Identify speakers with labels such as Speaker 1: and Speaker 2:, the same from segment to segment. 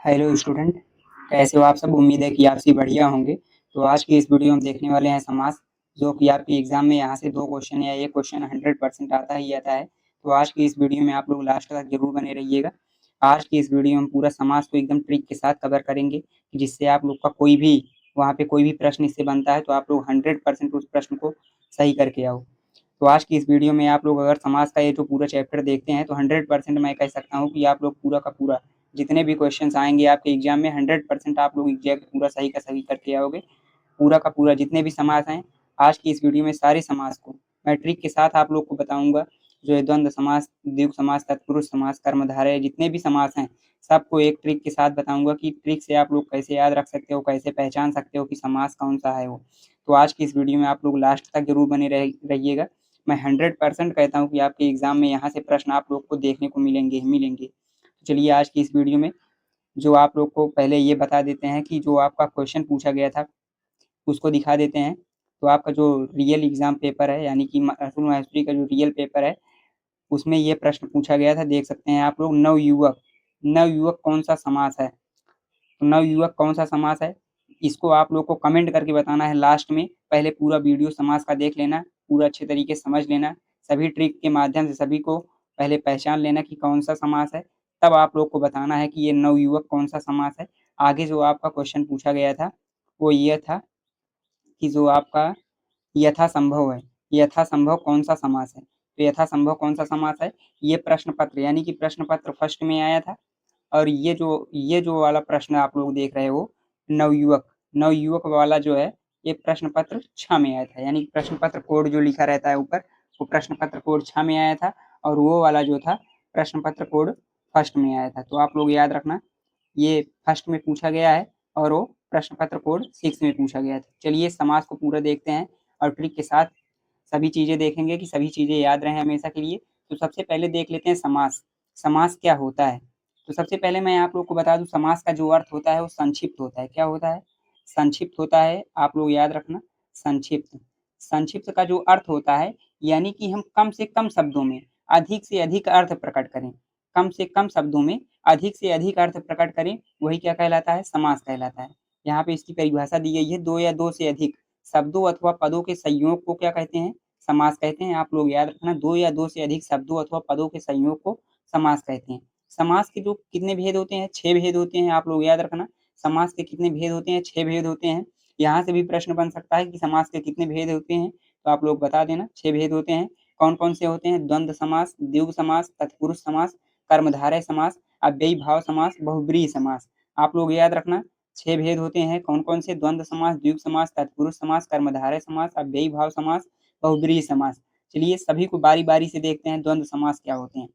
Speaker 1: Hello student, कैसे हो आप सब? उम्मीद है कि आप सभी बढ़िया होंगे। तो आज की इस वीडियो में देखने वाले हैं समास, जो कि आपके एग्जाम में यहाँ से 2 क्वेश्चन या 1 क्वेश्चन 100% आता ही आता है। तो आज की इस वीडियो में आप लोग लास्ट तक जरूर बने रहिएगा। आज की इस वीडियो में पूरा समास को एकदम ट्रिक के साथ कवर करेंगे, जिससे आप लोग का कोई भी वहाँ पे कोई भी प्रश्न इससे बनता है तो आप लोग 100% उस प्रश्न को सही करके आओ। तो आज की इस वीडियो में आप लोग अगर समाज का ये जो पूरा चैप्टर देखते हैं तो 100% मैं कह सकता हूँ कि आप लोग पूरा का पूरा जितने भी क्वेश्चंस आएंगे आपके एग्जाम में 100% आप लोग एग्जैक्ट पूरा सही का सही करके आओगे। पूरा का पूरा जितने भी समास हैं आज की इस वीडियो में सारे समास को मैं ट्रिक के साथ आप लोग को बताऊंगा। जो है द्वंद्व समास, द्विगु समास, तत्पुरुष समास, कर्मधारय, जितने भी समास हैं सबको एक ट्रिक के साथ बताऊंगा कि ट्रिक से आप लोग कैसे याद रख सकते हो, कैसे पहचान सकते हो कि समास कौन सा है वो। तो आज की इस वीडियो में आप लोग लास्ट तक जरूर बने रहिएगा। मैं 100% कहता हूँ कि आपके एग्जाम में यहाँ से प्रश्न आप लोग को देखने को मिलेंगे ही मिलेंगे। तो चलिए आज की इस वीडियो में जो आप लोग को पहले ये बता देते हैं कि जो आपका क्वेश्चन पूछा गया था उसको दिखा देते हैं। तो आपका जो रियल एग्जाम पेपर है यानी कि हिस्ट्री का जो रियल पेपर है उसमें ये प्रश्न पूछा गया था, देख सकते हैं आप लोग। नवयुवक, नवयुवक कौन सा समास है? तो नवयुवक कौन सा समास है इसको आप लोग को कमेंट करके बताना है लास्ट में। पहले पूरा वीडियो समास का देख लेना, पूरा अच्छे तरीके से समझ लेना, सभी ट्रिक के माध्यम से सभी को पहले पहचान लेना कि कौन सा समास है। तब आप लोग को बताना है कि ये नवयुवक कौन सा समास है। आगे जो आपका क्वेश्चन पूछा गया था वो ये था कि जो आपका यथासंभव है, यथासंभव कौन सा समास है? तो यथासंभव कौन सा समास है? ये प्रश्न पत्र यानी कि प्रश्न पत्र फर्स्ट में आया था। और ये जो वाला प्रश्न आप लोग देख रहे हो नवयुवक, नवयुवक वाला जो है ये प्रश्न पत्र 6 में आया था। यानी प्रश्न पत्र कोड जो लिखा रहता है ऊपर वो प्रश्न पत्र कोड 6 में आया था। और वो वाला जो था प्रश्न पत्र कोड फर्स्ट में आया था। तो आप लोग याद रखना ये फर्स्ट में पूछा गया है और वो प्रश्न पत्र कोड 6 में पूछा गया था। चलिए समास को पूरा देखते हैं और ट्रिक के साथ सभी चीजें देखेंगे कि सभी चीजें याद रहें हमेशा के लिए। तो सबसे पहले देख लेते हैं समास, समास क्या होता है। तो सबसे पहले मैं आप लोग को बता दूं समास का जो अर्थ होता है वो संक्षिप्त होता है। क्या होता है? संक्षिप्त होता है। आप लोग याद रखना संक्षिप्त, संक्षिप्त का जो अर्थ होता है यानी कि हम कम से कम शब्दों में अधिक से अधिक अर्थ प्रकट करें, कम से कम शब्दों में अधिक से अधिक अर्थ प्रकट करें, वही क्या कहलाता है? समास कहलाता है। यहाँ पे इसकी परिभाषा दी गई है, दो या दो से अधिक शब्दों अथवा पदों के संयोग को क्या कहते हैं? समास कहते हैं। आप लोग याद रखना दो या दो से अधिक शब्दों अथवा पदों के संयोग को समास कहते हैं। समास के जो कितने भेद होते हैं? 6 भेद होते हैं। आप लोग याद रखना समास के कितने भेद होते हैं? 6 भेद होते हैं। यहाँ से भी प्रश्न बन सकता है कि समास के कितने भेद होते हैं, तो आप लोग बता देना 6 भेद होते हैं। कौन कौन से होते हैं? द्वंद्व समास, द्विगु समास, तत्पुरुष समास, कर्मधारय समास, अव्ययी भाव समास, बहुब्रीहि समास। आप लोग याद रखना 6 भेद होते हैं। कौन कौन से? द्वंद्व समास, द्विगु समास, तत्पुरुष समास, कर्मधारय समास, अव्ययी भाव समास, बहुब्रीहि समास। चलिए सभी को बारी बारी से देखते हैं द्वंद्व समास क्या होते हैं।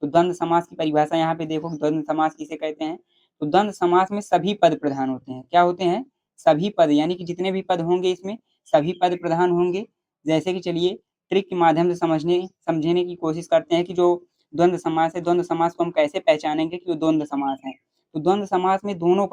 Speaker 1: तो द्वंद्व समास की परिभाषा यहाँ पे देखो, द्वंद्व समास किसे कहते हैं? तो द्वंद्व समास में सभी पद प्रधान होते हैं। क्या होते हैं? सभी पद, यानी कि जितने भी पद होंगे इसमें सभी पद प्रधान होंगे। जैसे कि चलिए ट्रिक के माध्यम से समझने की कोशिश करते हैं कि जो द्वंद्व समास है, द्वंद्व समास को हम कैसे पहचानेंगे कि वो द्वंद्व समास है। तो द्वंद्व समास में दोनों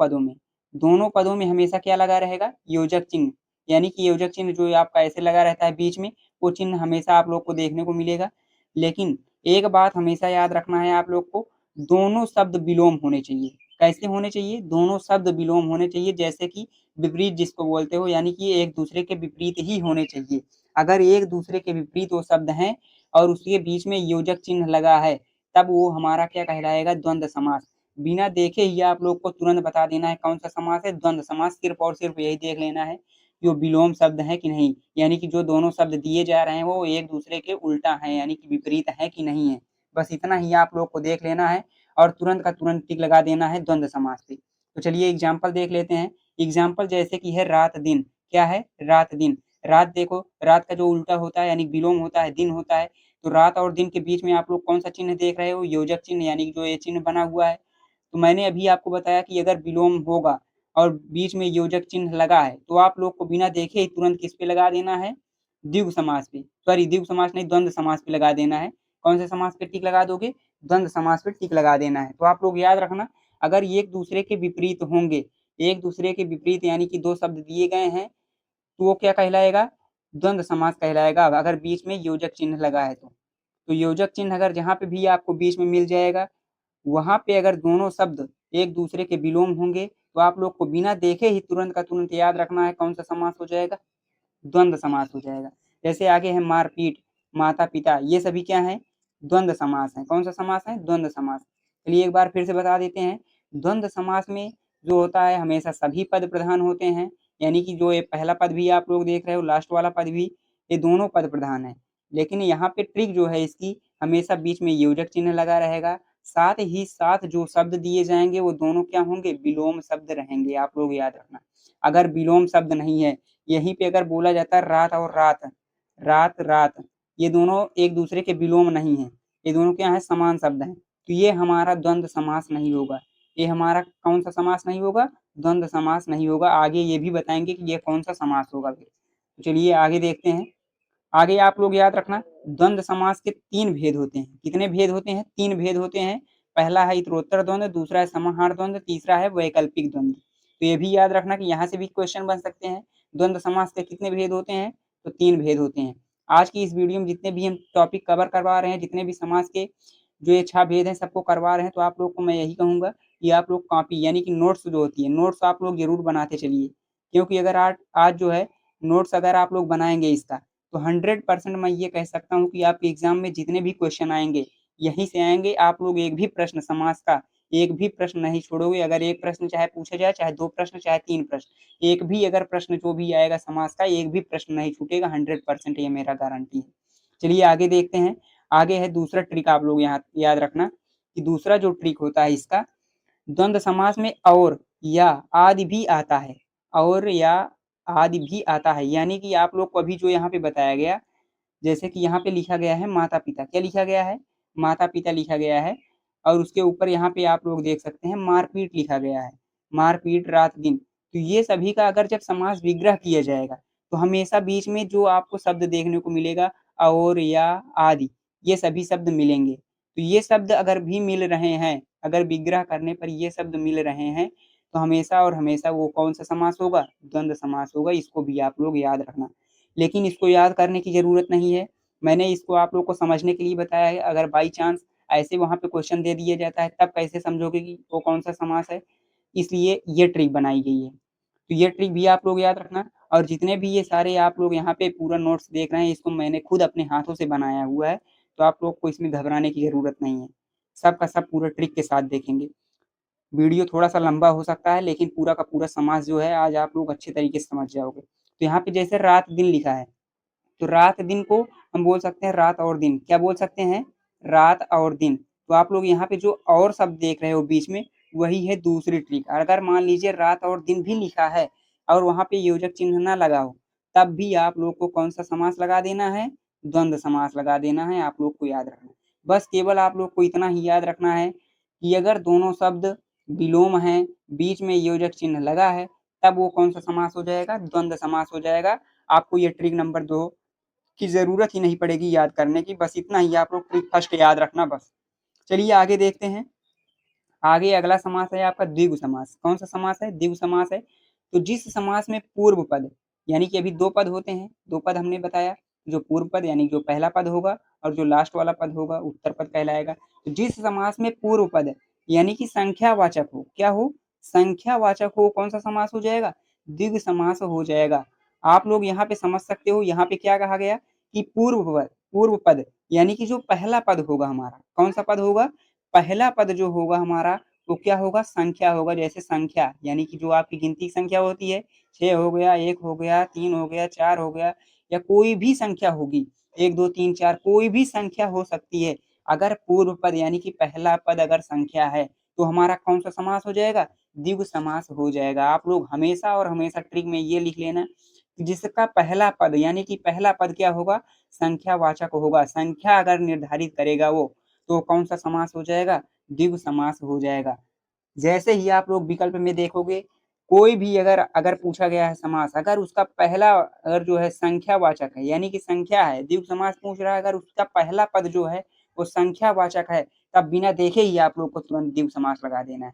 Speaker 1: पदों में हमेशा क्या लगा रहेगा? योजक चिन्ह। यानी कि योजक चिन्ह जो आपका ऐसे लगा रहता है बीच में, वो चिन्ह हमेशा आप लोग को देखने को मिलेगा। लेकिन एक बात हमेशा याद रखना है आप लोग को, दोनों शब्द विलोम होने चाहिए। कैसे होने चाहिए? दोनों शब्द विलोम होने चाहिए। जैसे कि विपरीत जिसको बोलते हो, यानी कि एक दूसरे के विपरीत ही होने चाहिए। अगर एक दूसरे के विपरीत वो शब्द हैं और उसके बीच में योजक चिन्ह लगा है तब वो हमारा क्या कहलाएगा? द्वंद्व समास। बिना देखे ही आप लोग को तुरंत बता देना है कौन सा समास है? द्वंद्व समास। सिर्फ और सिर्फ यही देख लेना है जो विलोम शब्द है कि नहीं, यानी कि जो दोनों शब्द दिए जा रहे हैं वो एक दूसरे के उल्टा है यानी कि विपरीत है कि नहीं है। बस इतना ही आप लोग को देख लेना है और तुरंत का तुरंत टिक लगा देना है द्वंद्व समास पे। तो चलिए एग्जाम्पल देख लेते हैं। एग्जाम्पल जैसे कि है रात दिन। क्या है? रात दिन। रात देखो, रात का जो उल्टा होता है यानी विलोम होता है, दिन होता है। तो रात और दिन के बीच में आप लोग कौन सा चिन्ह देख रहे हो? योजक चिन्ह, यानी कि जो ये चिन्ह बना हुआ है। तो मैंने अभी आपको बताया कि अगर विलोम होगा और बीच में योजक चिन्ह लगा है तो आप लोग को बिना देखे ही तुरंत किस पे लगा देना है? द्विगु समास पे, सॉरी द्विगु समास नहीं, द्वंद्व समास पे लगा देना है। कौन से समास पे टिक लगा दोगे? द्वंद्व समास पे टिक लगा देना है। तो आप लोग याद रखना अगर एक दूसरे के विपरीत होंगे, एक दूसरे के विपरीत यानी कि दो शब्द दिए गए हैं तो वो क्या कहलाएगा? द्वंद्व समास कहलाएगा। अगर बीच में योजक चिन्ह लगा है तो योजक चिन्ह अगर जहाँ पे भी आपको बीच में मिल जाएगा वहां पे अगर दोनों शब्द एक दूसरे के विलोम होंगे, तो आप लोग को बिना देखे ही तुरंत का तुरंत याद रखना है कौन सा समास हो जाएगा, द्वंद्व समास हो जाएगा। जैसे आगे है मारपीट, माता-पिता, ये सभी क्या है, द्वंद्व समास है। कौन सा समास है, द्वंद्व समास। चलिए एक बार फिर से बता देते हैं, द्वंद्व समास में जो होता है हमेशा सभी पद प्रधान होते हैं, यानी कि जो ये पहला पद भी आप लोग देख रहे हो, लास्ट वाला पद भी, ये दोनों पद प्रधान है। लेकिन यहाँ पे ट्रिक जो है इसकी, हमेशा बीच में योजक चिन्ह लगा रहेगा, साथ ही साथ जो शब्द दिए जाएंगे वो दोनों क्या होंगे, विलोम शब्द रहेंगे, आप लोग याद रखना। अगर विलोम शब्द नहीं है, यहीं पे अगर बोला जाता है रात और रात, रात रात, ये दोनों एक दूसरे के विलोम नहीं है, ये दोनों क्या है, समान शब्द हैं, तो ये हमारा द्वंद्व समास नहीं होगा। ये हमारा कौन सा समास नहीं होगा, द्वंद्व समास नहीं होगा। आगे ये भी बताएंगे कि ये कौन सा समास होगा फिर। तो चलिए आगे देखते हैं। आगे आप लोग याद रखना, द्वंद्व समास के 3 भेद होते हैं। कितने भेद होते हैं, 3 भेद होते हैं। पहला है इतरोत्तर द्वंद्व, दूसरा है समाहार द्वंद्व, तीसरा है वैकल्पिक द्वंद्व। तो ये भी याद रखना कि यहाँ से भी क्वेश्चन बन सकते हैं। द्वंद्व समास के कितने भेद होते हैं, तो 3 भेद होते हैं। आज की इस वीडियो में जितने भी हम टॉपिक कवर करवा रहे हैं, जितने भी समास के जो ये 6 भेद हैं सबको करवा रहे हैं, तो आप लोग को मैं यही कहूँगा कि आप लोग कॉपी यानी कि नोट्स जो होती है, नोट्स आप लोग ज़रूर बनाते चलिए। क्योंकि अगर आज आज जो है नोट्स अगर आप लोग बनाएँगे इसका, तो 100% मैं ये कह सकता हूँ कि आपके एग्ज़ाम में जितने भी क्वेश्चन आएँगे, यहीं से आएँगे। आप लोग एक भी प्रश्न समास का, एक भी प्रश्न नहीं छोड़ोगे। अगर 1 प्रश्न चाहे पूछा जाए, चाहे 2 प्रश्न, चाहे 3 प्रश्न, एक भी अगर प्रश्न जो भी आएगा समास का, एक भी प्रश्न नहीं छूटेगा, 100% ये मेरा गारंटी है। चलिए आगे देखते हैं। आगे है दूसरा ट्रिक, आप लोग यहाँ याद रखना कि दूसरा जो ट्रिक होता है इसका, द्वंद्व समास में और या आदि भी आता है, और या आदि भी आता है। यानी कि आप लोग को अभी जो यहाँ पे बताया गया, जैसे कि यहाँ पे लिखा गया है माता-पिता, क्या लिखा गया है? माता-पिता लिखा गया है, और उसके ऊपर यहाँ पे आप लोग देख सकते हैं मारपीट लिखा गया है। मारपीट, रात-दिन। तो ये सभी का अगर जब समास विग्रह किया जाएगा, तो हमेशा बीच में जो आपको शब्द देखने को मिलेगा, और, या, आदि, ये सभी शब्द मिलेंगे। तो ये शब्द अगर भी मिल रहे हैं, अगर विग्रह करने पर ये शब्द मिल रहे हैं, तो हमेशा और हमेशा वो कौन-सा समास होगा? द्वंद्व समास होगा। इसको भी आप लोग याद रखना। लेकिन इसको याद करने की ज़रूरत नहीं है। मैंने इसको आप लोग को समझने के लिए बताया है। अगर बाई चांस ऐसे वहाँ पे क्वेश्चन दे दिया जाता है, तब कैसे समझोगे कि वो कौन-सा समास है? इसलिए ये ट्रिक बनाई गई है। तो ये ट्रिक भी आप लोग याद रखना, और जितने भी ये सारे आप लोग यहाँ पे पूरा नोट्स देख रहे हैं, इसको मैंने खुद अपने हाथों से बनाया हुआ है, तो आप लोग को इसमें घबराने की ज़रूरत नहीं है। सब का सब पूरा ट्रिक के साथ देखेंगे। वीडियो थोड़ा-सा लंबा हो सकता है, लेकिन पूरा का पूरा समास जो है आज आप लोग अच्छे तरीके से समझ जाओगे। तो यहाँ पे जैसे रात-दिन लिखा है, तो रात-दिन को हम बोल सकते हैं रात और दिन। क्या बोल सकते हैं? रात और दिन। तो आप लोग यहाँ पे जो और शब्द देख रहे हो बीच में, वही है दूसरी ट्रिक। अगर मान लीजिए रात और दिन भी लिखा है, और वहाँ पे योजक चिन्ह ना लगा हो, तब भी आप लोग को कौन-सा समास लगा देना है? द्वंद्व समास लगा देना है, आप लोग को याद रखना है। बस केवल आप लोग को इतना ही याद रखना है कि अगर दोनों शब्द विलोम हैं, बीच में योजक चिन्ह लगा है, तब वो कौन-सा समास हो जाएगा? द्वंद्व समास हो जाएगा। आपको ये ट्रिक नंबर 2 की ज़रूरत ही नहीं पड़ेगी याद करने की, बस इतना ही आप लोग ट्रिक फर्स्ट याद रखना बस। चलिए आगे देखते हैं। आगे अगला समास है आपका द्विगु समास। कौन-सा समास है? द्विगु समास है। तो जिस समास में पूर्व पद, यानी कि अभी 2 पद होते हैं, 2 पद हमने बताया, जो पूर्व पद यानी जो पहला पद होगा, और जो लास्ट वाला पद होगा उत्तर पद कहलाएगा। तो जिस समास में पूर्व पद यानी कि संख्यावाचक हो, क्या हो? संख्यावाचक हो, कौन-सा समास हो जाएगा? द्विगु समास हो जाएगा। आप लोग यहाँ पे समझ सकते हो, यहाँ पे क्या कहा गया कि पूर्व पद यानी कि जो पहला पद होगा हमारा, कौन-सा पद होगा? पहला पद जो होगा हमारा, वो क्या होगा? संख्या होगा। जैसे संख्या यानी कि जो आपकी गिनती की संख्या होती है, 6 हो गया, 1 हो गया, 3 हो गया, 4 हो गया, या कोई भी संख्या होगी, 1, 2, 3, 4 कोई भी संख्या हो सकती है। अगर पूर्व पद यानी कि पहला पद अगर संख्या है, तो हमारा कौन-सा समास हो जाएगा? द्विगु समास हो जाएगा। आप लोग हमेशा और हमेशा ट्रिक में ये लिख लेना कि जिसका पहला पद यानी कि पहला पद क्या होगा? संख्यावाचक होगा। संख्या अगर निर्धारित करेगा वो, तो कौन-सा समास हो जाएगा? द्विगु समास हो जाएगा। जैसे ही आप लोग विकल्प में देखोगे, कोई भी अगर अगर पूछा गया है समास, अगर उसका पहला अगर जो है संख्यावाचक है, यानी कि संख्या है, द्विगु समास पूछ रहा है, अगर उसका पहला पद जो है वो संख्यावाचक है, तब बिना देखे ही आप लोग को तुरंत द्विगु समास लगा देना है।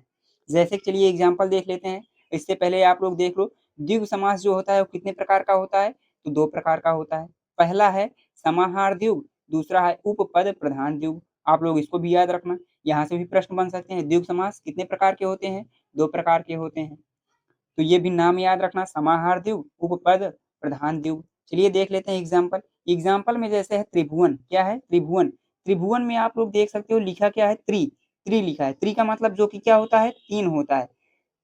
Speaker 1: जैसे कि चलिए एग्ज़ाम्पल देख लेते हैं, इससे पहले आप लोग देख लो, द्विगु समास जो होता है वो कितने प्रकार का होता है? तो 2 प्रकार का होता है। पहला है समाहार द्विगु, दूसरा है उपपद प्रधान द्विगु। आप लोग इसको भी याद रखना। यहाँ से भी प्रश्न बन सकते हैं। द्विगु समास कितने प्रकार के होते हैं? 2 प्रकार के होते हैं। तो ये भी नाम याद रखना, समाहार द्विगु, उपपद, प्रधान द्विगु। चलिए देख लेते हैं एग्जाम्पल। एग्जाम्पल में जैसे है त्रिभुवन, क्या है? त्रिभुवन। त्रिभुवन में आप लोग देख सकते हो लिखा क्या है? त्रि लिखा है। त्रि का मतलब जो कि क्या होता है? 3 होता है।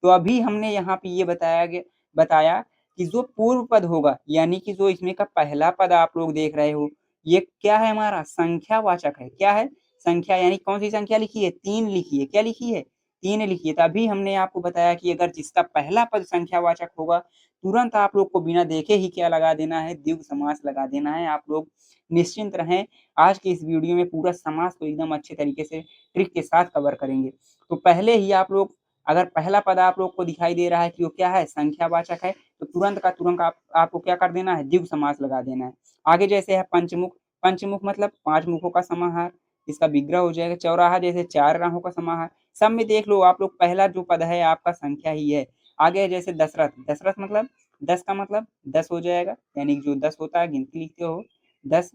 Speaker 1: तो अभी हमने यहाँ पे ये बताया कि जो पूर्व पद होगा, यानी कि जो इसमें का पहला पद आप लोग देख रहे हो, ये क्या है? हमारा संख्यावाचक है। क्या है? संख्या, यानी कौन सी संख्या लिखी है? 3 लिखी है। क्या लिखी है? 3 लिखी है। तो अभी हमने आपको बताया कि अगर जिसका पहला पद संख्यावाचक होगा, तुरंत आप लोग को बिना देखे ही क्या लगा देना है? द्विगु समास लगा देना है। आप लोग निश्चिंत रहें, आज की इस वीडियो में पूरा समास को एकदम अच्छे तरीके से ट्रिक के साथ कवर करेंगे। तो पहले ही आप लोग, अगर पहला पद आप लोग को दिखाई दे रहा है कि वो क्या है? संख्यावाचक है, तो तुरंत का तुरंत आपको क्या कर देना है? द्विगु समास लगा देना है। आगे जैसे है पंचमुख। पंचमुख मतलब 5 मुखों का समाहार, इसका विग्रह हो जाएगा। चौराहा जैसे 4 राहों का समाहार। सब में देख लो आप लोग, पहला जो पद है आपका संख्या ही है। आगे जैसे दशरथ। दशरथ मतलब 10 का मतलब 10 हो जाएगा, यानी जो 10 होता है गिनती लिखते हो 10,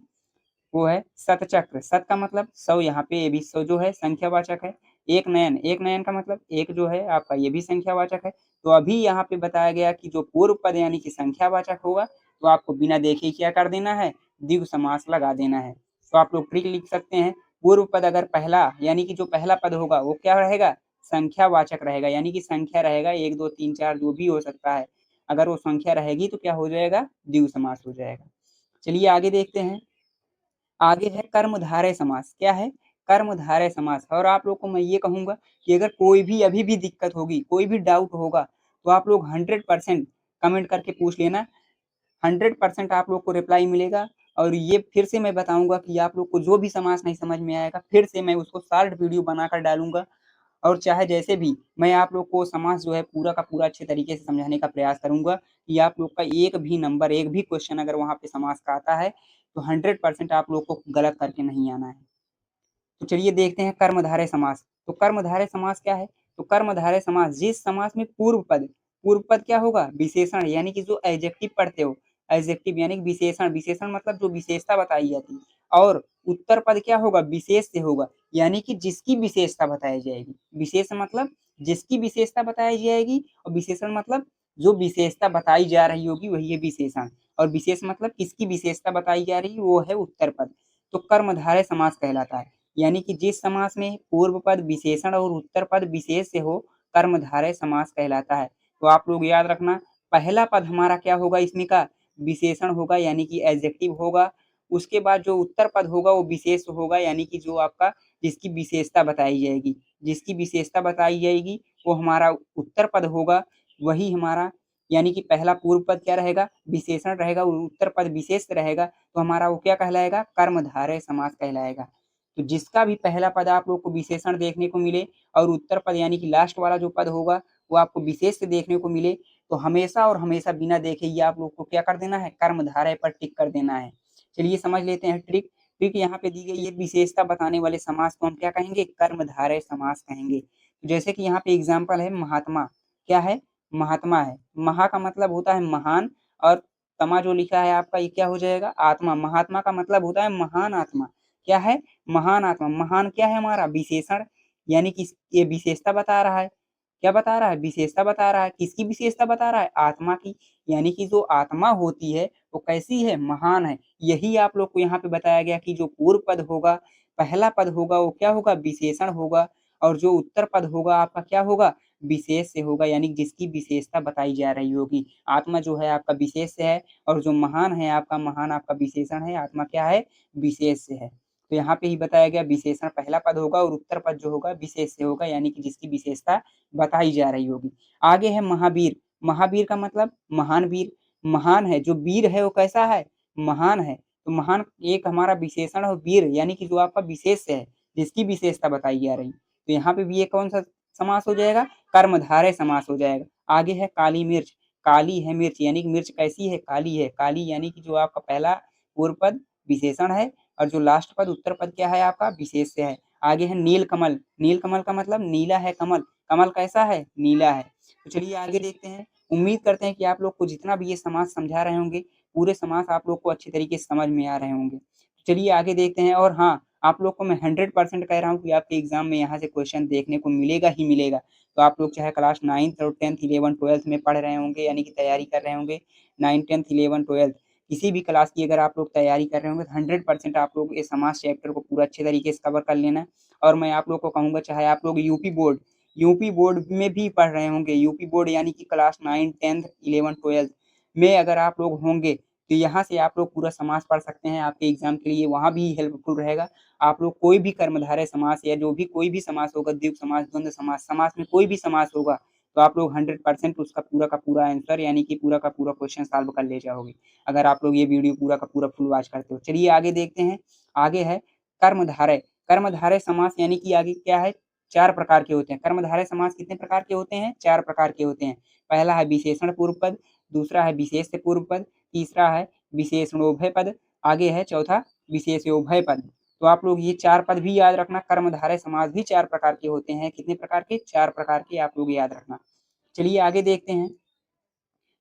Speaker 1: वो है शतचक्र। शत का मतलब 100, यहाँ पे ये भी 100 जो है संख्यावाचक है। एक नयन, एक नयन का मतलब एक जो है आपका, ये भी संख्यावाचक है। तो अभी यहाँ पे बताया गया कि जो पूर्व पद यानी कि संख्यावाचक होगा, तो आपको बिना देखे क्या कर देना है? द्विगु समास लगा देना है। तो आप लोग ट्रिक लिख सकते हैं। पूर्व पद अगर पहला, यानी कि जो पहला पद होगा वो क्या रहेगा? संख्यावाचक रहेगा, यानी कि संख्या रहेगा 1 2 3 4 जो भी हो सकता है। अगर वो संख्या रहेगी तो क्या हो जाएगा? द्विगु समास हो जाएगा। चलिए आगे देखते हैं। आगे है कर्मधारय समास। क्या है? कर्मधारय समास। और आप लोग को मैं ये कहूंगा कि अगर कोई भी अभी भी दिक्कत होगी, कोई भी डाउट होगा, तो आप लोग 100% कमेंट करके पूछ लेना। 100% आप लोग को रिप्लाई मिलेगा। और ये फिर से मैं बताऊंगा कि आप लोग को जो भी समास नहीं समझ में आएगा, फिर से मैं उसको शॉर्ट वीडियो बनाकर डालूंगा। और चाहे जैसे भी, मैं आप लोग को समास जो है पूरा का पूरा अच्छे तरीके से समझाने का प्रयास करूंगा कि आप लोग का एक भी नंबर, एक भी क्वेश्चन अगर वहाँ पे समास का आता है, तो 100% आप लोग को गलत करके नहीं आना है। तो चलिए देखते हैं कर्मधारय समास। तो कर्मधारय समास क्या है? तो कर्मधारय समास जिस समास में पूर्व पद क्या होगा? विशेषण, यानी कि जो एडजेक्टिव पढ़ते हो, एडजेक्टिव यानी कि विशेषण। विशेषण मतलब जो विशेषता बताई जाती है। और उत्तर पद क्या होगा? विशेष से होगा, यानी कि जिसकी विशेषता बताई जाएगी। विशेष मतलब जिसकी विशेषता बताई जाएगी, और विशेषण मतलब जो विशेषता बताई जा रही होगी वही है विशेषण। और विशेष मतलब किसकी विशेषता बताई जा रही है, वो है उत्तर पद। तो कर्मधारय समास कहलाता है, यानी कि जिस समास में पूर्व पद विशेषण और उत्तर पद विशेष से हो, कर्मधारय समास कहलाता है। तो आप लोग याद रखना, पहला पद हमारा क्या होगा? इसमें का विशेषण होगा, यानी कि एडजेक्टिव होगा। उसके बाद जो उत्तर पद होगा वो विशेष होगा, यानी कि जो आपका जिसकी विशेषता बताई जाएगी। जिसकी विशेषता बताई जाएगी वो हमारा उत्तर पद होगा। वही हमारा, यानी कि पहला पूर्व पद क्या रहेगा? विशेषण रहेगा, और उत्तर पद विशेष रहेगा। तो हमारा वो क्या कहलाएगा? कर्मधारय समास कहलाएगा। तो जिसका भी पहला पद आप लोग को विशेषण देखने को मिले, और उत्तर पद यानी कि लास्ट वाला जो पद होगा वो आपको विशेष से देखने को मिले, तो हमेशा और हमेशा बिना देखे ही आप लोग को क्या कर देना है? कर्मधारय पर टिक कर देना है। चलिए समझ लेते हैं ट्रिक। ट्रिक यहाँ पे दी गई है, विशेषता बताने वाले समास को हम क्या कहेंगे? कर्मधारय समास कहेंगे। तो जैसे कि यहाँ पे एग्जाम्पल है महात्मा। क्या है? महात्मा है। महा का मतलब होता है महान, और तमा जो लिखा है आपका, ये क्या हो जाएगा? आत्मा। महात्मा का मतलब होता है महान आत्मा। क्या है? महान आत्मा। महान क्या है? हमारा विशेषण, यानी कि ये विशेषता बता रहा है। क्या बता रहा है? विशेषता बता रहा है। किसकी विशेषता बता रहा है? आत्मा की। यानी कि जो आत्मा होती है वो कैसी है? महान है। यही आप लोग को यहाँ पे बताया गया कि जो पूर्व पद होगा, पहला पद होगा, वो क्या होगा? विशेषण होगा। और जो उत्तर पद होगा आपका क्या होगा? विशेष से होगा, यानी जिसकी विशेषता बताई जा रही होगी। आत्मा जो है आपका विशेष से है, और जो महान है आपका, महान आपका विशेषण है। आत्मा क्या है? विशेष से है। तो यहाँ पे ही बताया गया विशेषण पहला पद होगा, और उत्तर पद जो होगा विशेष से होगा, यानी कि जिसकी विशेषता बताई जा रही होगी। आगे है महावीर। महावीर का मतलब महान वीर। महान है, जो वीर है वो कैसा है? महान है। तो महान एक हमारा विशेषण है, वीर यानी कि जो आपका विशेष है, जिसकी विशेषता बताई जा रही। तो यहाँ पे भी ये कौन सा समास हो जाएगा? कर्मधारय समास हो जाएगा। आगे है काली मिर्च। काली है मिर्च, यानी कि मिर्च कैसी है? काली है। काली यानी कि जो आपका पहला पूर्व पद विशेषण है, और जो लास्ट पद उत्तर पद क्या है आपका? विशेष से है। आगे है नील कमल। नील कमल का मतलब नीला है कमल। कमल कैसा है? नीला है। तो चलिए आगे देखते हैं। उम्मीद करते हैं कि आप लोग को जितना भी ये समास समझा रहे होंगे, पूरे समास आप लोग को अच्छी तरीके से समझ में आ रहे होंगे। चलिए आगे देखते हैं। और हाँ, आप लोग को मैं 100% कह रहा हूँ कि आपके एग्ज़ाम में यहाँ से क्वेश्चन देखने को मिलेगा ही मिलेगा। तो आप लोग चाहे क्लास 9th और 10th, 11th, 12th में पढ़ रहे होंगे यानी कि तैयारी कर रहे होंगे 9, 10th, 11th, 12th किसी भी क्लास की अगर आप लोग तैयारी कर रहे होंगे तो 100% आप लोग ये समाज चैप्टर को पूरा अच्छे तरीके से कवर कर लेना। और मैं आप लोग को कहूँगा चाहे आप लोग यूपी बोर्ड में भी पढ़ रहे होंगे, यूपी बोर्ड यानी कि क्लास 9, 10th, 11th, 12th में अगर आप लोग होंगे तो यहाँ से आप लोग पूरा समास पढ़ सकते हैं, आपके एग्ज़ाम के लिए वहाँ भी हेल्पफुल रहेगा। आप लोग कोई भी कर्मधारय समास या जो भी कोई भी समास होगा, द्विगु समास, द्वंद्व समास, समास में कोई भी समास होगा, तो आप लोग 100% उसका पूरा का पूरा आंसर यानी कि पूरा का पूरा क्वेश्चन सॉल्व कर ले जाओगे, अगर आप लोग ये वीडियो पूरा का पूरा फुल वॉच करते हो। चलिए आगे देखते हैं, आगे है कर्मधारय। कर्मधारय समास यानी कि आगे क्या है, 4 प्रकार के होते हैं। कर्मधारय समास कितने प्रकार के होते हैं? 4 प्रकार के होते हैं। पहला है विशेषण पूर्व पद, दूसरा है विशेष से पूर्व पद, तीसरा है विशेषणोभय पद, आगे है चौथा विशेष्योभय पद। तो आप लोग ये 4 पद भी याद रखना, कर्मधारय समास भी 4 प्रकार के होते हैं। कितने प्रकार के? 4 प्रकार के आप लोग याद रखना। चलिए आगे देखते हैं।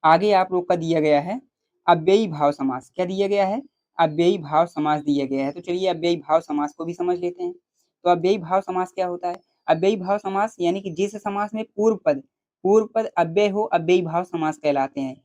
Speaker 1: आगे आप लोग का दिया गया है अव्ययी भाव समास। क्या दिया गया है? अव्ययी भाव समास दिया गया है। तो चलिए अव्ययी भाव समास को भी समझ लेते हैं। तो अव्ययी भाव समास क्या होता है? अव्ययी भाव समास यानी कि जिस समास में पूर्व पद अव्यय हो, अव्ययी भाव समास कहलाते हैं।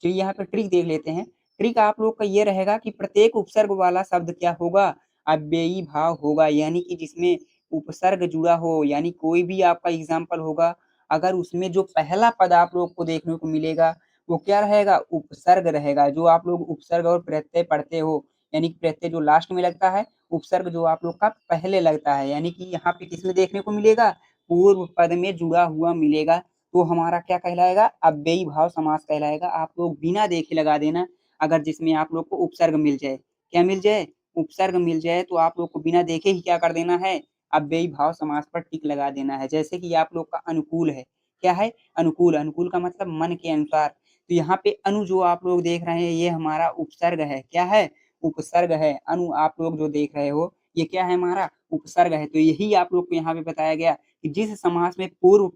Speaker 1: चलिए यहाँ पे ट्रिक देख लेते हैं। ट्रिक आप लोग का ये रहेगा कि प्रत्येक उपसर्ग वाला शब्द क्या होगा? अव्ययी भाव होगा, यानी कि जिसमें उपसर्ग जुड़ा हो, यानी कोई भी आपका एग्जाम्पल होगा, अगर उसमें जो पहला पद आप लोग को देखने को मिलेगा वो क्या रहेगा? उपसर्ग रहेगा। जो आप लोग उपसर्ग और प्रत्यय पढ़ते हो, यानी कि प्रत्यय जो लास्ट में लगता है, उपसर्ग जो आप लोग का पहले लगता है, यानी कि यहाँ पे किसमें देखने को मिलेगा? पूर्व पद में जुड़ा हुआ मिलेगा। तो हमारा क्या कहलाएगा? अव्ययी भाव समास कहलाएगा। आप लोग बिना देखे लगा देना, अगर जिसमें आप लोग को उपसर्ग मिल जाए। क्या मिल जाए? उपसर्ग मिल जाए तो आप लोग को बिना देखे ही क्या कर देना है? अव्ययी भाव समास पर टिक लगा देना है। जैसे कि आप लोग का अनुकूल है। क्या है? अनुकूल। अनुकूल का मतलब मन के अनुसार। तो यहाँ पे अनु जो आप लोग देख रहे हैं ये हमारा उपसर्ग है। क्या है? उपसर्ग है। अनु आप लोग जो देख रहे हो ये क्या है? हमारा उपसर्ग है। तो यही आप लोग को यहाँ पे बताया गया कि जिस समास में पूर्व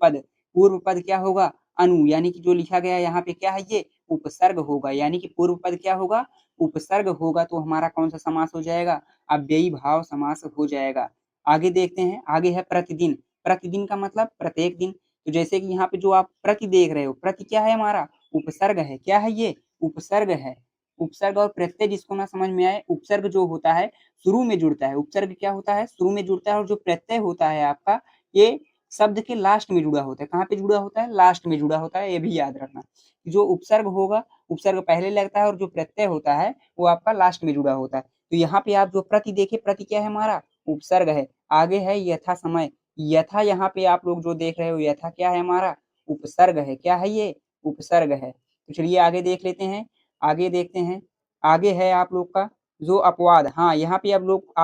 Speaker 1: पद क्या होगा? अनु, यानी कि जो लिखा गया यहाँ पे क्या है? ये उपसर्ग होगा, यानी कि पूर्व पद क्या होगा? उपसर्ग होगा। तो हमारा कौन सा समास हो जाएगा? अव्ययी भाव समास हो जाएगा। आगे देखते हैं, आगे है प्रतिदिन। प्रतिदिन का मतलब प्रत्येक दिन। तो जैसे कि यहाँ पे जो आप प्रति देख रहे हो, प्रति क्या है? हमारा उपसर्ग है। क्या है ये? उपसर्ग है। उपसर्ग और प्रत्यय जिसको ना समझ में आए, उपसर्ग जो होता है शुरू में जुड़ता है। उपसर्ग क्या होता है? शुरू में जुड़ता है। और जो प्रत्यय होता है आपका, ये शब्द के लास्ट में जुड़ा होता है। कहाँ पे जुड़ा होता है? लास्ट में जुड़ा होता है। ये भी याद रखना। जो उपसर्ग होगा, उपसर्ग पहले लगता है और जो प्रत्यय होता है वो आपका लास्ट में जुड़ा होता है। तो यहाँ पे आप जो प्रति देखे, प्रति क्या है? हमारा उपसर्ग है। आगे है यथा समय। यथा यहाँ पे आप लोग जो देख रहे हो, यथा क्या है? हमारा उपसर्ग है। क्या है ये? उपसर्ग है। तो चलिए आगे देख लेते हैं। आगे देखते हैं। आगे है आप लोग का जो अपवाद। हाँ, यहाँ पे आप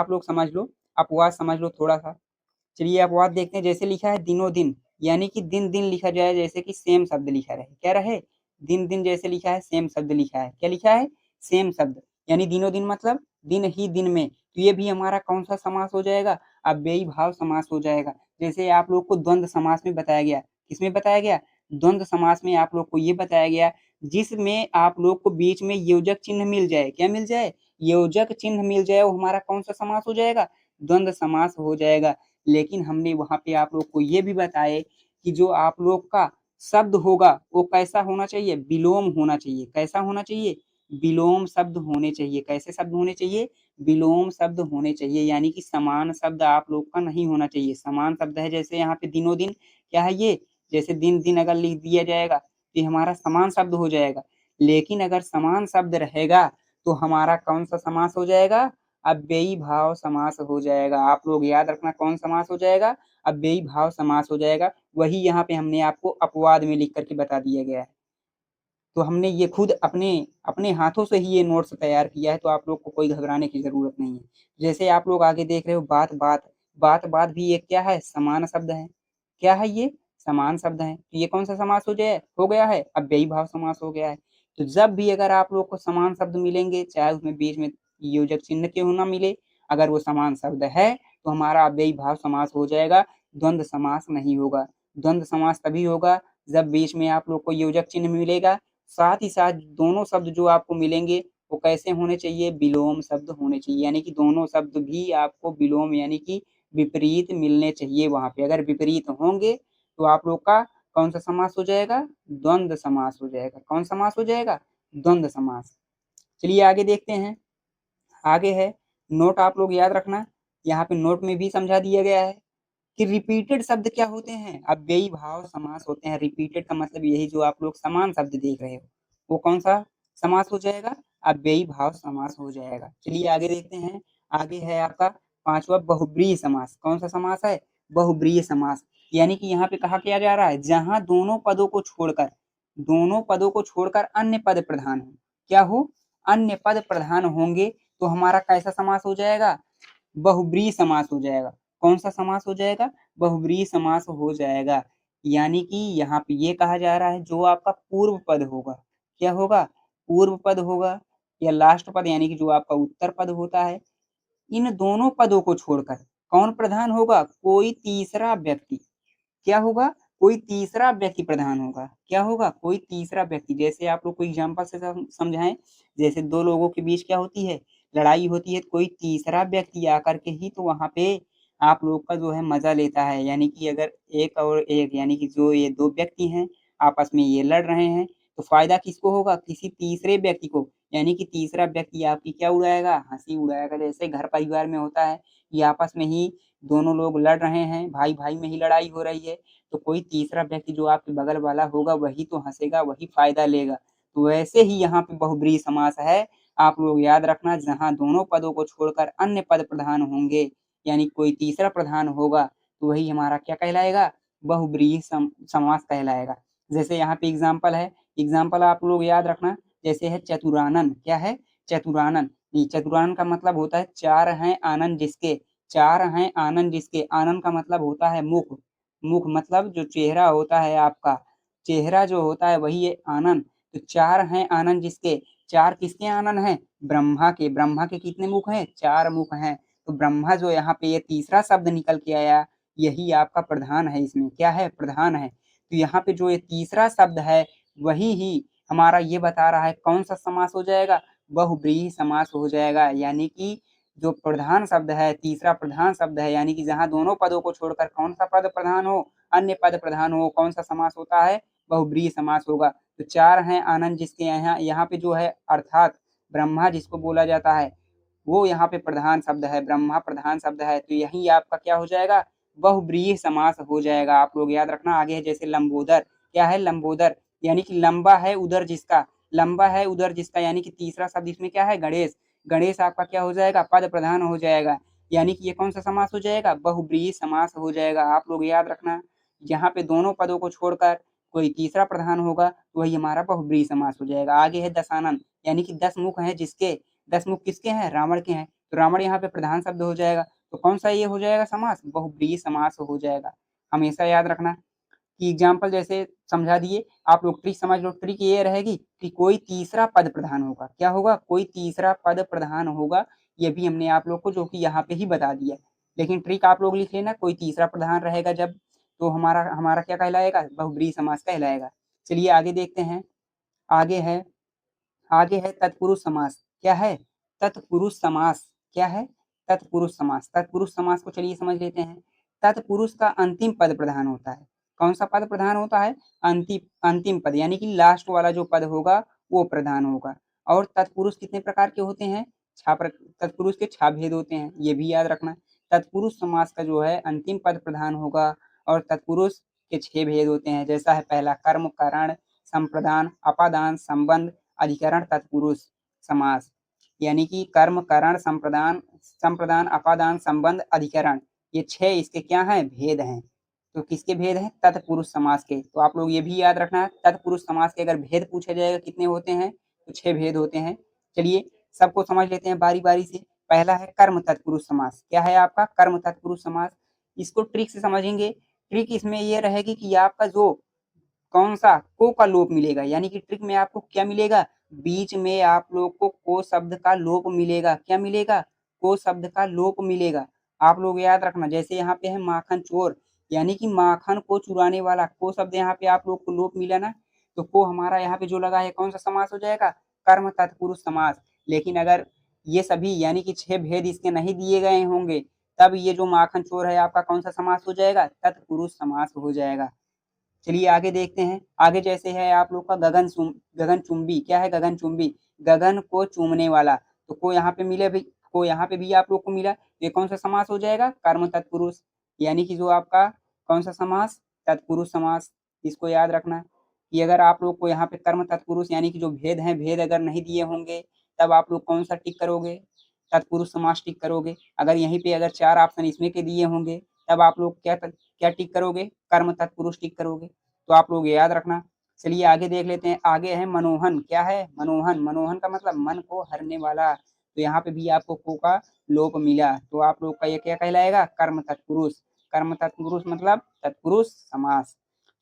Speaker 1: लोग समझ लो, अपवाद समझ लो थोड़ा सा। चलिए अपवाद देखते हैं। जैसे लिखा है दिनों दिन, यानी कि दिन दिन लिखा जाए, जैसे कि सेम शब्द लिखा रहे। क्या रहे? दिन दिन जैसे लिखा है, सेम शब्द लिखा है। क्या लिखा है? सेम शब्द। यानी दिनों दिन मतलब दिन ही दिन में। तो ये भी हमारा कौन सा समास हो जाएगा? अव्ययी भाव समास हो जाएगा। जैसे आप लोग को द्वंद्व समास में बताया गया। किसमें बताया गया? द्वंद्व समास में आप लोग को ये बताया गया जिसमें आप लोग को बीच में योजक चिन्ह मिल जाए। क्या मिल जाए? योजक चिन्ह मिल जाए। वो हमारा कौन सा समास हो जाएगा? द्वंद्व समास हो जाएगा। लेकिन हमने वहाँ पे आप लोग को ये भी बताए कि जो आप लोग का शब्द होगा वो कैसा होना चाहिए? विलोम होना चाहिए। कैसा होना चाहिए? विलोम शब्द होने चाहिए। कैसे शब्द होने चाहिए? विलोम शब्द होने चाहिए, यानी कि समान शब्द आप लोग का नहीं होना चाहिए। समान शब्द है जैसे यहाँ पे दिनों दिन, क्या है ये? जैसे दिन दिन अगर लिख दिया जाएगा तो ये हमारा समान शब्द हो जाएगा। लेकिन अगर समान शब्द रहेगा तो हमारा कौन सा समास हो जाएगा? अव्ययी भाव समास हो जाएगा। आप लोग याद रखना कौन समास हो जाएगा? अव्ययी भाव समास हो जाएगा। वही यहाँ पे हमने आपको अपवाद में लिख करके बता दिया गया है। तो हमने ये खुद अपने अपने हाथों से ही ये नोट्स तैयार किया है, तो आप लोग को कोई घबराने की ज़रूरत नहीं है। जैसे आप लोग आगे देख रहे हो बात बात, बात बात भी एक क्या है? समान शब्द है। क्या है ये? समान शब्द है। तो ये कौन सा समास हो गया है? अव्ययी भाव समास हो गया है। तो जब भी अगर आप लोग को समान शब्द मिलेंगे, चाहे उसमें बीच में योजक चिन्ह क्यों ना मिले, अगर वो समान शब्द है तो हमारा अव्ययी भाव समास हो जाएगा, द्वंद्व समास नहीं होगा। द्वंद्व समास तभी होगा जब बीच में आप लोग को योजक चिन्ह मिलेगा, साथ ही साथ दोनों शब्द जो आपको मिलेंगे वो कैसे होने चाहिए? विलोम शब्द होने चाहिए, यानी कि दोनों शब्द भी आपको विलोम यानी कि विपरीत मिलने चाहिए वहाँ पे। अगर विपरीत होंगे तो आप लोग का कौन-सा समास हो जाएगा? द्वंद्व समास हो जाएगा। कौन समास हो जाएगा? द्वंद्व समास। चलिए आगे देखते हैं। आगे है नोट आप लोग याद रखना, यहाँ पे नोट में भी समझा दिया गया है कि रिपीटेड शब्द क्या होते हैं? अव्ययी भाव समास होते हैं। रिपीटेड का मतलब यही जो आप लोग समान शब्द देख रहे हो, वो कौन-सा समास हो जाएगा? अव्ययी भाव समास हो जाएगा। चलिए आगे देखते हैं। आगे है आपका 5वां बहुब्रीहि समास। कौन-सा समास है? बहुब्रीहि समास। यानी कि यहाँ पे कहा क्या जा रहा है? जहाँ दोनों पदों को छोड़कर अन्य पद प्रधान हो। क्या हो? अन्य पद प्रधान होंगे तो हमारा कैसा समास हो जाएगा? बहुब्रीहि समास हो जाएगा। कौन-सा समास हो जाएगा? बहुब्रीहि समास हो जाएगा। यानी कि यहाँ पे ये कहा जा रहा है जो आपका पूर्व पद होगा, क्या होगा? पूर्व पद होगा या लास्ट पद यानी कि जो आपका उत्तर पद होता है, इन दोनों पदों को छोड़कर कौन प्रधान होगा? कोई तीसरा व्यक्ति। क्या होगा? कोई तीसरा व्यक्ति प्रधान होगा। क्या होगा? कोई तीसरा व्यक्ति। जैसे आप लोग को एग्ज़ाम्पल से समझाएँ, जैसे 2 लोगों के बीच क्या होती है? लड़ाई होती है, तो कोई तीसरा व्यक्ति आकर के ही तो वहाँ पे आप लोग का जो है मज़ा लेता है। यानी कि अगर एक और एक यानी कि जो ये 2 व्यक्ति हैं, आपस में ये लड़ रहे हैं, तो फ़ायदा किसको होगा? किसी तीसरे व्यक्ति को। यानी कि तीसरा व्यक्ति आपकी क्या उड़ाएगा? हँसी उड़ाएगा। जैसे घर-परिवार में होता है कि आपस में ही दोनों लोग लड़ रहे हैं, भाई-भाई में ही लड़ाई हो रही है, तो कोई तीसरा व्यक्ति जो आपके बगल वाला होगा वही तो हँसेगा, वही फ़ायदा लेगा। तो वैसे ही यहाँ पे बहुब्रीहि समास है, आप लोग याद रखना जहाँ दोनों पदों को छोड़कर अन्य पद प्रधान होंगे, यानी कोई तीसरा प्रधान होगा, तो वही हमारा क्या कहलाएगा? बहुब्रीहि समास कहलाएगा। जैसे यहाँ पे एग्ज़ाम्पल आप लोग याद रखना, जैसे है चतुरानन, क्या है? चतुरानन। ये चतुरानन का मतलब होता है 4 हैं आनन जिसके, 4 हैं आनन जिसके, आनन का मतलब होता है मुख। मुख मतलब जो चेहरा होता है आपका, चेहरा जो होता है वही है आनन। तो 4 हैं आनन जिसके, 4 किसके आनन हैं? ब्रह्मा के कितने मुख हैं? 4 मुख हैं। तो ब्रह्मा जो यहाँ पे ये तीसरा शब्द निकल के आया, यही आपका प्रधान है इसमें। क्या है? प्रधान है। तो यहाँ पे जो ये तीसरा शब्द है, वही ही हमारा ये बता रहा है कौन-सा समास हो जाएगा? बहुब्रीहि समास हो जाएगा। यानी कि जो प्रधान शब्द है, तीसरा प्रधान शब्द है, यानी कि जहाँ दोनों पदों को छोड़कर कौन-सा पद प्रधान हो? अन्य पद प्रधान हो, कौन-सा समास होता है? बहुब्रीहि समास होगा। तो 4 हैं आनंद जिसके यहाँ यहाँ पे जो है अर्थात ब्रह्मा जिसको बोला जाता है, वो यहाँ पे प्रधान शब्द है, ब्रह्मा प्रधान शब्द है, तो यही आपका क्या हो जाएगा? बहुब्रीहि समास हो जाएगा। आप लोग याद रखना आगे है जैसे लंबोदर, क्या है? लंबोदर, यानी कि लंबा है उदर जिसका यानी कि तीसरा शब्द इसमें क्या है? गणेश। गणेश आपका क्या हो जाएगा? पद प्रधान हो जाएगा। यानी कि ये कौन-सा समास हो जाएगा? बहुब्रीहि समास हो जाएगा। आप लोग याद रखना, यहाँ पे दोनों पदों को छोड़कर कोई तीसरा प्रधान होगा, तो वही हमारा बहुब्रीहि समास हो जाएगा। आगे है दशानन, यानी कि 10 मुख हैं जिसके, 10 मुख किसके हैं? रावण के हैं। तो रावण यहाँ पे प्रधान शब्द हो जाएगा। तो कौन-सा ये हो जाएगा समास? बहुब्रीहि समास हो जाएगा। हमेशा याद रखना कि एग्ज़ाम्पल जैसे समझा दिए, आप लोग ट्रिक समझ लो। ट्रिक ये रहेगी कि कोई तीसरा पद प्रधान होगा। क्या होगा? कोई तीसरा पद प्रधान होगा। ये भी हमने आप लोग को जो कि यहाँ पे ही बता दिया। लेकिन ट्रिक आप लोग लिख लेना, कोई तीसरा प्रधान रहेगा जब, तो हमारा हमारा क्या कहलाएगा? बहुब्रीहि समास कहलाएगा। चलिए आगे देखते हैं। आगे है आगे है तत्पुरुष समास। क्या है? तत्पुरुष समास। क्या है? तत्पुरुष समास। तत्पुरुष समास को चलिए समझ लेते हैं। तत्पुरुष का अंतिम पद प्रधान होता है। कौन-सा पद प्रधान होता है? अंतिम पद यानी कि लास्ट वाला जो पद होगा, वो प्रधान होगा। और तत्पुरुष कितने प्रकार के होते हैं? तत्पुरुष के 6 भेद होते हैं, ये भी याद रखना। तत्पुरुष समास का जो है अंतिम पद प्रधान होगा और तत्पुरुष के 6 भेद होते हैं। जैसा है पहला कर्म, करण, संप्रदान, अपादान, संबंध, अधिकरण, तत्पुरुष समास। यानी कि कर्म, करण, संप्रदान, अपादान, संबंध, अधिकरण, ये 6 इसके क्या हैं? भेद हैं। तो किसके भेद हैं? तत्पुरुष समास के। तो आप लोग ये भी याद रखना, तत्पुरुष समास के अगर भेद पूछा जाएगा कितने होते हैं? तो 6 भेद होते हैं। चलिए सबको समझ लेते हैं बारी-बारी से। पहला है कर्म तत्पुरुष समास। क्या है आपका? कर्म तत्पुरुष समास। इसको ट्रिक से समझेंगे। ट्रिक इसमें ये रहेगी कि आपका जो कौन-सा? को का लोप मिलेगा, यानी कि ट्रिक में आपको क्या मिलेगा? बीच में आप लोग को शब्द का लोप मिलेगा। क्या मिलेगा? को शब्द का लोप मिलेगा। आप लोग याद रखना, जैसे यहाँ पे है माखन चोर, यानी कि माखन को चुराने वाला, को शब्द यहाँ पे आप लोग को लोप मिला ना, तो को हमारा यहाँ पे जो लगा है कौन-सा समास हो जाएगा? कर्म तत्पुरुष समास। लेकिन अगर ये सभी यानी कि 6 भेद इसके नहीं दिए गए होंगे, तब ये जो माखन चोर है आपका कौन-सा समास हो जाएगा? तत्पुरुष समास हो जाएगा। चलिए आगे देखते हैं। आगे जैसे है आप लोग का गगनचुंबी। क्या है गगनचुंबी? गगन को चूमने वाला। तो को यहाँ पे मिले भी को यहाँ पे भी आप लोग को मिला। ये कौन-सा समास हो जाएगा? कर्म तत्पुरुष। यानी कि जो आपका कौन-सा समास? तत्पुरुष समास। इसको याद रखना कि अगर आप लोग को यहाँ पे कर्म तत्पुरुष यानी कि जो भेद हैं, भेद अगर नहीं दिए होंगे, तब आप लोग कौन-सा टिक करोगे? तत्पुरुष समास टिक करोगे। अगर यहीं पे अगर 4 ऑप्शन इसमें के दिए होंगे, तब आप लोग क्या टिक करोगे? कर्म तत्पुरुष टिक करोगे। तो आप लोग ये याद रखना। चलिए आगे देख लेते हैं। आगे है मनोहन। क्या है? मनोहन। मनोहन का मतलब मन को हरने वाला। तो यहाँ पे भी आपको को का लोप मिला। तो आप लोग का ये क्या कहलाएगा? कर्म तत्पुरुष। कर्म तत्पुरुष मतलब तत्पुरुष समास।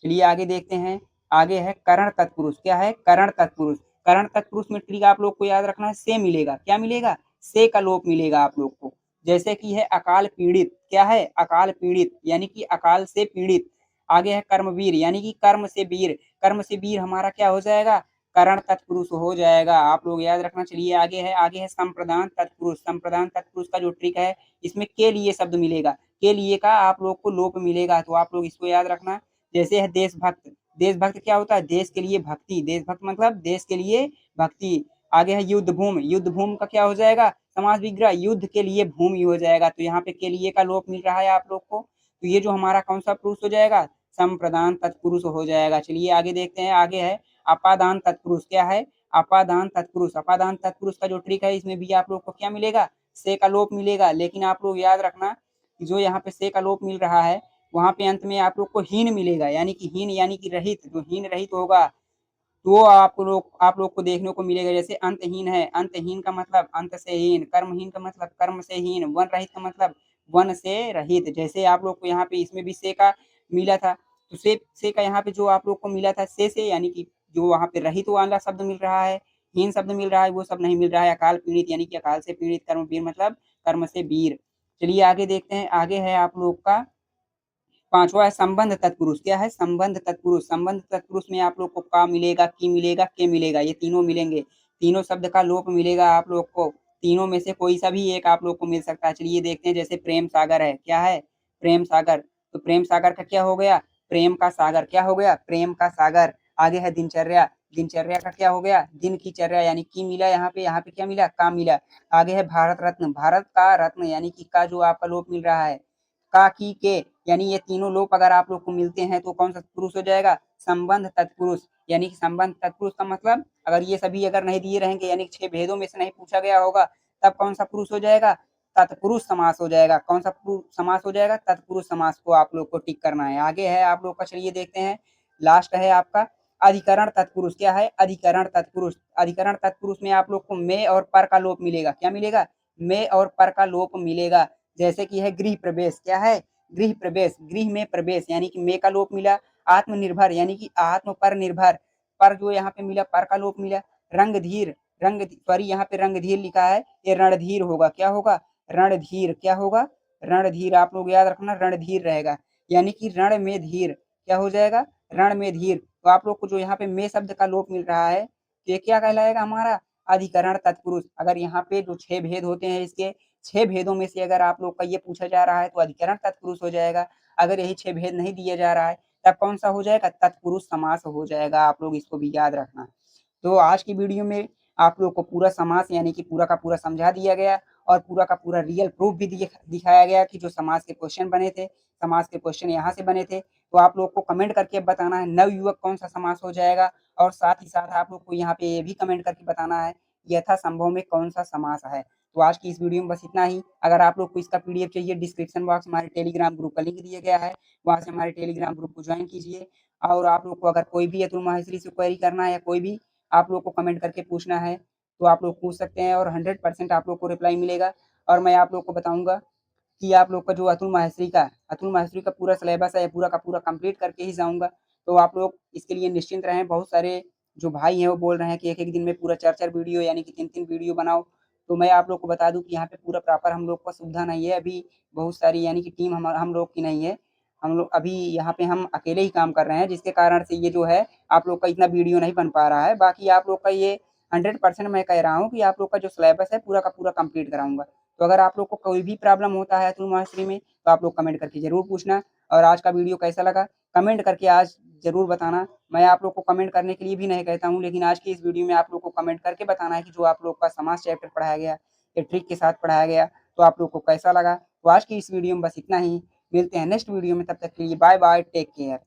Speaker 1: चलिए आगे देखते हैं। आगे है करण तत्पुरुष। क्या है? करण तत्पुरुष। करण तत्पुरुष में ट्रिक आप लोग को याद रखना है, से मिलेगा। क्या मिलेगा? से का लोप मिलेगा आप लोग को। जैसे कि है अकाल पीड़ित। क्या है? अकाल पीड़ित यानी कि अकाल से पीड़ित। आगे है कर्मवीर यानी कि कर्म से वीर। कर्म से वीर हमारा क्या हो जाएगा? करण तत्पुरुष हो जाएगा। आप लोग याद रखना। चलिए आगे है संप्रदान तत्पुरुष। संप्रदान तत्पुरुष का जो ट्रिक है, इसमें के लिए शब्द मिलेगा। के लिए का आप लोग को लोप मिलेगा। तो आप लोग इसको याद रखना। जैसे है देशभक्त। देशभक्त क्या होता है? देश के लिए भक्ति। देशभक्त मतलब देश के लिए भक्ति। आगे है युद्ध भूमि। युद्ध भूमि का क्या हो जाएगा? समास विग्रह। युद्ध के लिए भूमि हो जाएगा। तो यहाँ पे के लिए का लोप मिल रहा है आप लोग को। तो ये जो हमारा कौन सा पुरुष हो जाएगा? संप्रदान तत्पुरुष हो जाएगा। चलिए आगे देखते हैं। आगे है अपादान तत्पुरुष। क्या है? अपादान तत्पुरुष। अपादान तत्पुरुष का जो ट्रिक है, इसमें भी आप लोग को क्या मिलेगा? से का लोप मिलेगा। लेकिन आप लोग याद रखना कि जो यहाँ पे से का लोप मिल रहा है, वहां पे अंत में आप लोग को हीन मिलेगा। यानी कि हीन यानी कि रहित। जो हीन रहित होगा, तो आप लोग को देखने को मिलेगा। जैसे अंतहीन है। अंतहीन का मतलब अंत से हीन। कर्महीन का मतलब कर्म से हीन। वन रहित का मतलब वन से रहित। जैसे आप लोग को यहाँ पे इसमें भी से का मिला था। तो से का यहाँ पे जो आप लोग को मिला था से यानी कि जो वहाँ पे रहित वाला शब्द मिल रहा है, हीन शब्द मिल रहा है, वो सब नहीं मिल रहा है। अकाल पीड़ित यानी कि अकाल से पीड़ित। कर्मवीर मतलब कर्म से वीर। चलिए आगे देखते हैं। आगे है आप लोग का पांचवा है संबंध तत्पुरुष। क्या है? संबंध तत्पुरुष। संबंध तत्पुरुष में आप लोग को का मिलेगा, की मिलेगा, के मिलेगा। ये तीनों मिलेंगे। तीनों शब्द का लोप मिलेगा आप लोग को। तीनों में से कोई सा भी एक आप लोग को मिल सकता है। चलिए देखते हैं। जैसे प्रेम सागर है। क्या है? प्रेम सागर। तो प्रेम सागर का क्या हो गया? प्रेम का सागर। क्या हो गया? प्रेम का सागर। आगे है दिनचर्या। दिनचर्या का क्या हो गया? दिन की चर्या। यानी की मिला यहाँ पे क्या मिला? का मिला। आगे है भारत रत्न। भारत का रत्न यानी कि का जो आपका लोप मिल रहा है, का, की, के, यानी ये तीनों लोप अगर आप लोग को मिलते हैं तो कौन सा पुरुष हो जाएगा? संबंध तत्पुरुष। यानी कि संबंध तत्पुरुष का मतलब अगर ये सभी अगर नहीं दिए रहेंगे, यानी कि 6 भेदों में से नहीं पूछा गया होगा, तब कौन सा पुरुष हो जाएगा? तत्पुरुष समास हो जाएगा। कौन सा समास हो जाएगा? तत्पुरुष समास को आप लोग को टिक करना है। आगे है आप लोग का, चलिए देखते हैं। लास्ट है आपका अधिकरण तत्पुरुष। क्या है? अधिकरण तत्पुरुष। अधिकरण तत्पुरुष में आप लोग को में और पर का लोप मिलेगा। क्या मिलेगा? में और पर का लोप मिलेगा। जैसे कि है गृह प्रवेश। क्या है? गृह प्रवेश। गृह में प्रवेश यानी कि में का लोप मिला। आत्मनिर्भर यानी कि आत्म पर निर्भर। पर जो यहाँ पे मिला, पर का लोप मिला। रंगधीर। सॉरी यहाँ पे रंगधीर लिखा है, ये रणधीर होगा। क्या होगा? रणधीर। क्या होगा? रणधीर। आप लोग याद रखना, रणधीर रहेगा। यानी कि रण में धीर। क्या हो जाएगा? रण में धीर। तो आप लोग को जो यहाँ पे में शब्द का लोप मिल रहा है, तो ये क्या कहलाएगा हमारा? अधिकरण तत्पुरुष। अगर यहाँ पे जो 6 भेद होते हैं, इसके 6 भेदों में से अगर आप लोग का ये पूछा जा रहा है, तो अधिकरण तत्पुरुष हो जाएगा। अगर यही 6 भेद नहीं दिया जा रहा है, तब कौन सा हो जाएगा? तत्पुरुष समास हो जाएगा। आप लोग इसको भी याद रखना। तो आज की वीडियो में आप लोग को पूरा समास यानी कि पूरा का पूरा समझा दिया गया, और पूरा का पूरा रियल प्रूफ भी दिखाया गया कि जो समास के क्वेश्चन बने थे, समास के क्वेश्चन यहाँ से बने थे। तो आप लोग को कमेंट करके बताना है नवयुवक कौन सा समास हो जाएगा, और साथ ही साथ आप लोग को यहाँ पे ये भी कमेंट करके बताना है यथासंभव में कौन सा समास है। तो आज की इस वीडियो में बस इतना ही। अगर आप लोग को इसका पीडीएफ चाहिए, डिस्क्रिप्शन बॉक्स हमारे टेलीग्राम ग्रुप का लिंक दिया गया है, वहाँ से हमारे टेलीग्राम ग्रुप को ज्वाइन कीजिए। और आप लोग को अगर कोई भी अतुल माहेश्वरी से क्वेरी करना है, या कोई भी आप लोग को कमेंट करके पूछना है, तो आप लोग पूछ सकते हैं, और 100% आप लोग को रिप्लाई मिलेगा। और मैं आप लोग को बताऊंगा कि आप लोग का जो अतुल माहेश्वरी का पूरा सिलेबस है, पूरा का पूरा कंप्लीट करके ही जाऊंगा। तो आप लोग इसके लिए निश्चिंत रहें। बहुत सारे जो भाई हैं वो बोल रहे हैं कि एक-एक दिन में पूरा 4-4 वीडियो यानी कि 3-3 वीडियो बनाओ। तो मैं आप लोग को बता दूं कि यहाँ पे पूरा प्रॉपर हम लोग को सुविधा नहीं है अभी। बहुत सारी यानी कि टीम हम लोग की नहीं है। हम लोग अभी यहाँ पे हम अकेले ही काम कर रहे हैं, जिसके कारण से ये जो है आप लोग का इतना वीडियो नहीं बन पा रहा है। बाकी आप लोग का ये 100% मैं कह रहा हूँ कि आप लोग का जो सिलेबस है पूरा का पूरा कंप्लीट कराऊँगा। तो अगर आप लोग को कोई भी प्रॉब्लम होता है अतुल मास्टरी में, तो आप लोग कमेंट करके ज़रूर पूछना। और आज का वीडियो कैसा लगा कमेंट करके आज ज़रूर बताना। मैं आप लोग को कमेंट करने के लिए भी नहीं कहता हूँ, लेकिन आज की इस वीडियो में आप लोग को कमेंट करके बताना है कि जो आप लोग का समाज चैप्टर पढ़ाया गया, ये ट्रिक के साथ पढ़ाया गया, तो आप लोग को कैसा लगा। तो आज की इस वीडियो में बस इतना ही। मिलते हैं नेक्स्ट वीडियो में, तब तक के लिए बाय बाय, टेक केयर।